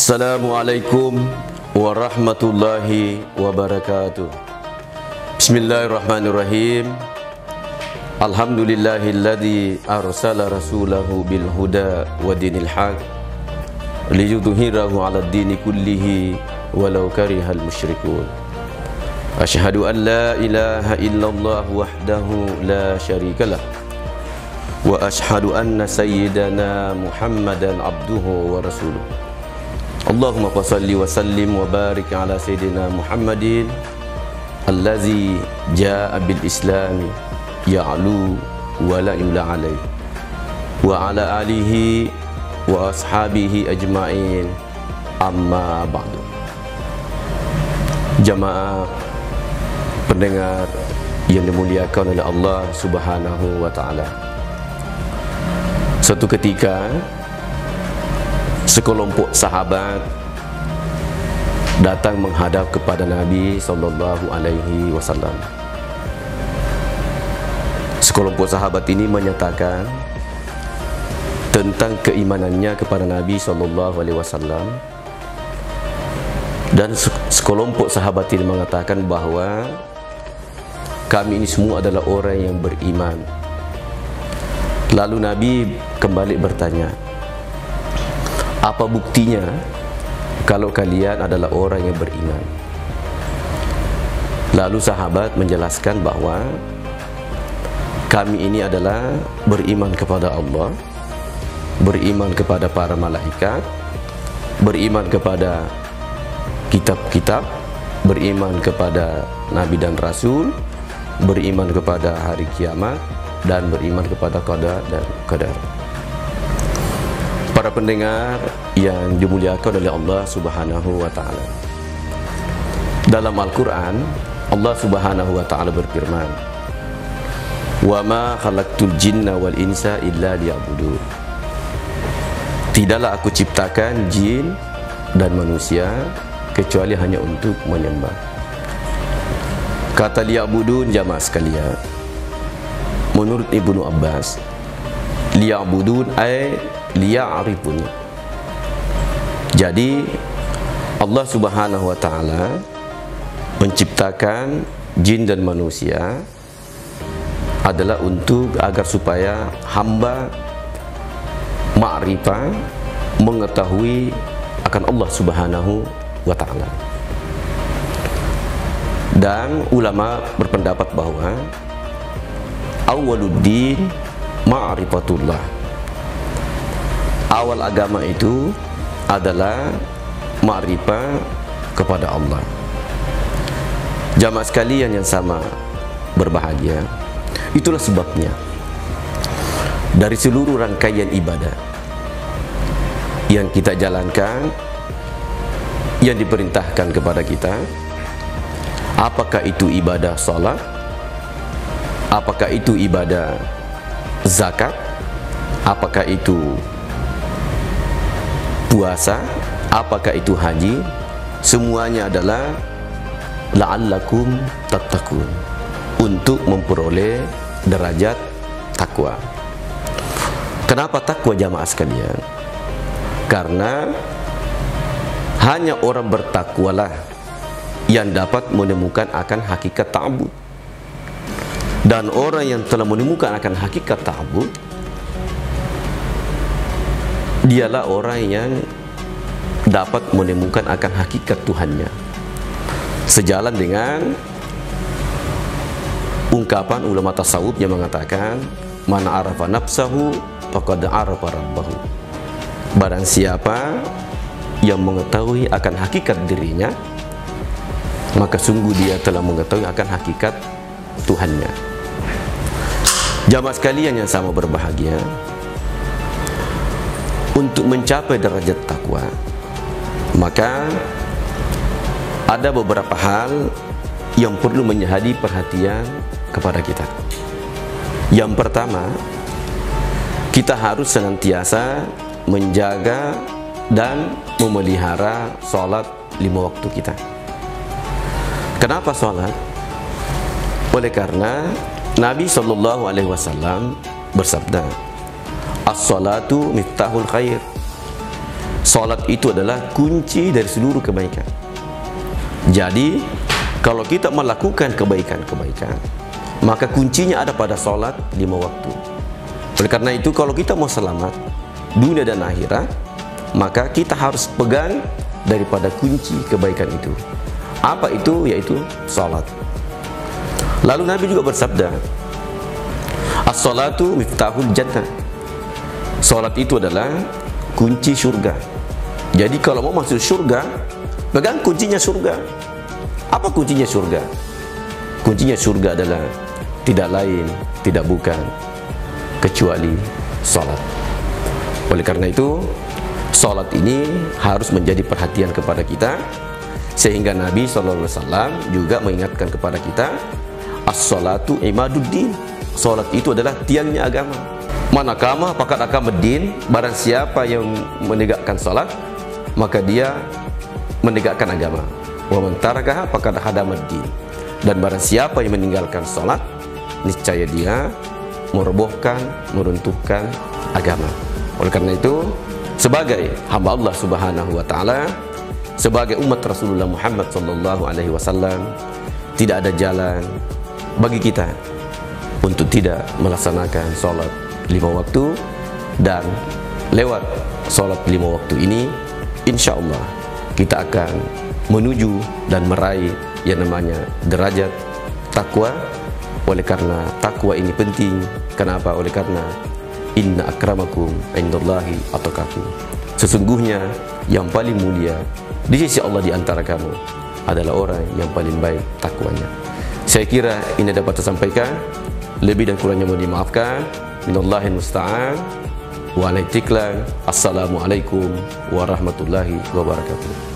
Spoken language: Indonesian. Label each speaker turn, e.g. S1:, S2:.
S1: Assalamualaikum warahmatullahi wabarakatuh. Bismillahirrahmanirrahim. Alhamdulillahilladzi arsala rasulahu bil huda wa dinil haq liyudhhirahu 'alad dini kullihi walau karihal musyrikun. Asyhadu an la ilaha illallah wahdahu la syarikalah wa asyhadu anna sayyidana Muhammadan abduhu wa rasuluh. Allahumma salli wa sallim wa barik ala sayyidina Muhammadin allazi jaa bil islami ya'lu wa la yula alaih wa ala alihi wa ashabihi ajma'in, amma ba'du. Jamaah pendengar yang dimuliakan oleh Allah Subhanahu wa ta'ala, suatu ketika sekelompok sahabat datang menghadap kepada Nabi sallallahu alaihi wasallam. Sekelompok sahabat ini menyatakan tentang keimanannya kepada Nabi sallallahu alaihi wasallam, dan sekelompok sahabat ini mengatakan bahwa kami ini semua adalah orang yang beriman. Lalu Nabi kembali bertanya, apa buktinya kalau kalian adalah orang yang beriman? Lalu sahabat menjelaskan bahwa kami ini adalah beriman kepada Allah, beriman kepada para malaikat, beriman kepada kitab-kitab, beriman kepada nabi dan rasul, beriman kepada hari kiamat, dan beriman kepada qada dan qadar. Para pendengar yang dimuliakan oleh Allah Subhanahu wa ta'ala, dalam Al-Quran Allah Subhanahu wa ta'ala berfirman, wa ma khalaqtul jinna wal insa illa liya'budun. Tidaklah aku ciptakan jin dan manusia kecuali hanya untuk menyembah. Kata liya'budun, jamaah sekalian, menurut Ibnu Abbas, liya'budun ay liya'rifuni. Jadi Allah Subhanahu wa ta'ala menciptakan jin dan manusia adalah untuk agar supaya hamba ma'rifah, mengetahui akan Allah Subhanahu wa ta'ala. Dan ulama berpendapat bahwa awwaluddin ma'rifatullah, awal agama itu adalah ma'rifah kepada Allah. Jamaah sekalian yang sama berbahagia, itulah sebabnya dari seluruh rangkaian ibadah yang kita jalankan, yang diperintahkan kepada kita, apakah itu ibadah salat, apakah itu ibadah zakat, apakah itu puasa, apakah itu haji, semuanya adalah la'allakum tattaqun, untuk memperoleh derajat takwa. Kenapa takwa, jamaah sekalian? Karena hanya orang bertakwalah yang dapat menemukan akan hakikat ta'abbud. Dan orang yang telah menemukan akan hakikat ta'abbud, dialah orang yang dapat menemukan akan hakikat Tuhannya. Sejalan dengan ungkapan ulama tasawuf yang mengatakan, man arafa nafsahu faqad arafa rabbahu. Barang siapa yang mengetahui akan hakikat dirinya, maka sungguh dia telah mengetahui akan hakikat Tuhannya. Jamaah sekalian yang sama berbahagia, untuk mencapai derajat takwa, maka ada beberapa hal yang perlu menjadi perhatian kepada kita. Yang pertama, kita harus senantiasa menjaga dan memelihara sholat 5 waktu kita. Kenapa sholat? Oleh karena Nabi SAW bersabda, as-salatu miftahul khair. Salat itu adalah kunci dari seluruh kebaikan. Jadi kalau kita melakukan kebaikan-kebaikan, maka kuncinya ada pada salat 5 waktu. Oleh karena itu, kalau kita mau selamat dunia dan akhirat, maka kita harus pegang daripada kunci kebaikan itu. Apa itu? Yaitu salat. Lalu Nabi juga bersabda, as-salatu miftahul jannah. Salat itu adalah kunci surga. Jadi kalau mau masuk surga, pegang kuncinya surga. Apa kuncinya surga? Kuncinya surga adalah tidak lain, tidak bukan kecuali salat. Oleh karena itu, salat ini harus menjadi perhatian kepada kita, sehingga Nabi SAW juga mengingatkan kepada kita, as-salatu imaduddin. Salat itu adalah tiangnya agama. Manakama pakat akamaddin, barang siapa yang menegakkan salat, maka dia menegakkan agama. Wa man tarakaha faqad hadamaddin. Dan barang siapa yang meninggalkan salat, niscaya dia merobohkan, meruntuhkan agama. Oleh karena itu, sebagai hamba Allah Subhanahu wa taala, sebagai umat Rasulullah Muhammad sallallahu alaihi wasallam, tidak ada jalan bagi kita untuk tidak melaksanakan salat 5 waktu. Dan lewat salat 5 waktu ini, insya Allah kita akan menuju dan meraih yang namanya derajat takwa. Oleh karena takwa ini penting. Kenapa? Oleh karena inna akramakum indallahi atqakum. Sesungguhnya yang paling mulia di sisi Allah di antara kamu adalah orang yang paling baik takwanya. Saya kira ini dapat saya sampaikan. Lebih dan kurangnya mohon dimaafkan. Minallahil musta'an. Wa alaikum. Assalamualaikum warahmatullahi wabarakatuh.